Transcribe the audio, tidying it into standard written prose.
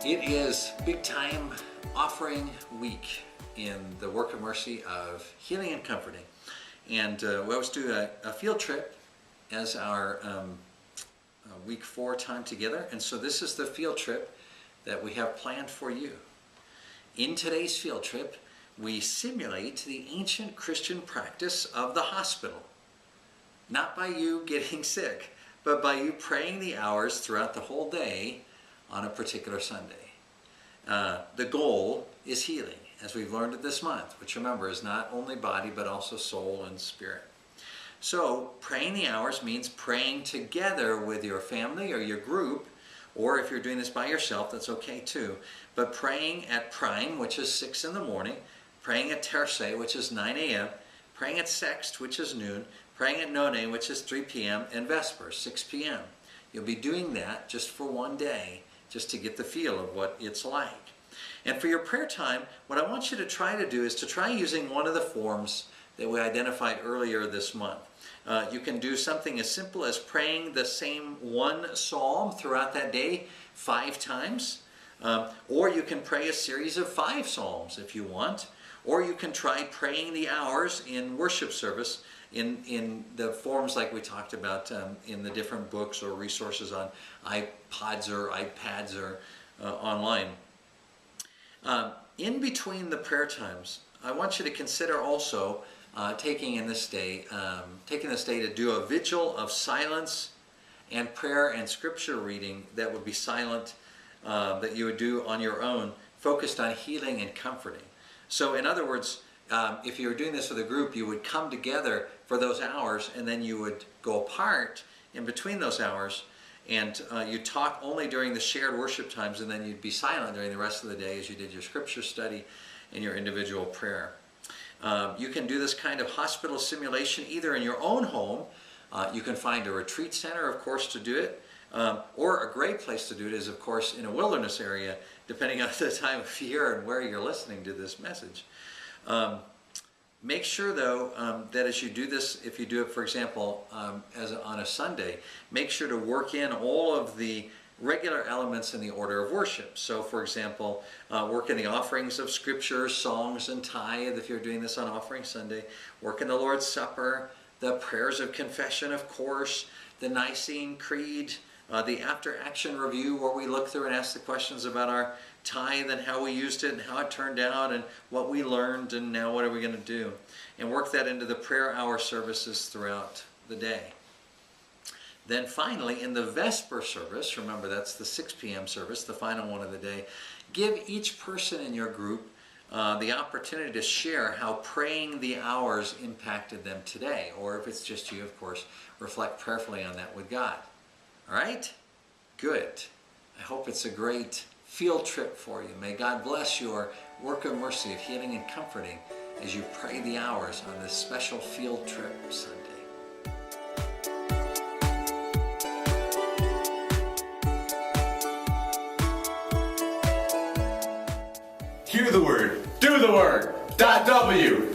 It is big time offering week in the work of mercy of healing and comforting. And we always do a field trip as our week 4 time together. And so this is the field trip that we have planned for you. In today's field trip, we simulate the ancient Christian practice of the hospital. Not by you getting sick, but by you praying the hours throughout the whole day on a particular Sunday. The goal is healing, as we've learned it this month, which remember is not only body but also soul and spirit. So praying the hours means praying together with your family or your group, or if you're doing this by yourself, that's okay too. But praying at prime, which is 6 in the morning, praying at terce, which is 9 a.m., praying at sext, which is noon, praying at none, which is 3 p.m., and vespers, 6 p.m. You'll be doing that just for one day, just to get the feel of what it's like. And for your prayer time, what I want you to try to do is to try using one of the forms that we identified earlier this month. You can do something as simple as praying the same one psalm throughout that day 5 times. Or you can pray a series of 5 psalms if you want. Or you can try praying the hours in worship service in the forms like we talked about in the different books or resources on iPods or iPads or online. In between the prayer times, I want you to consider also taking this day to do a vigil of silence and prayer and scripture reading that would be silent, that you would do on your own, focused on healing and comforting. So in other words, if you were doing this with a group, you would come together for those hours and then you would go apart in between those hours, and you'd talk only during the shared worship times, and then you'd be silent during the rest of the day as you did your scripture study and your individual prayer. You can do this kind of hospital simulation either in your own home. You can find a retreat center, of course, to do it. Or a great place to do it is, of course, in a wilderness area, depending on the time of year and where you're listening to this message. Make sure, though, that as you do this, if you do it, for example, on a Sunday, make sure to work in all of the regular elements in the order of worship. So, for example, work in the offerings of Scripture, songs, and tithe, if you're doing this on Offering Sunday. Work in the Lord's Supper, the prayers of confession, of course, the Nicene Creed, the after-action review where we look through and ask the questions about our tithe and how we used it and how it turned out and what we learned and now what are we going to do. And work that into the prayer hour services throughout the day. Then finally, in the Vesper service, remember that's the 6 p.m. service, the final one of the day, give each person in your group the opportunity to share how praying the hours impacted them today. Or if it's just you, of course, reflect prayerfully on that with God. All right? Good. I hope it's a great field trip for you. May God bless your work of mercy of healing and comforting as you pray the hours on this special field trip Sunday. Hear the word, do the word. .w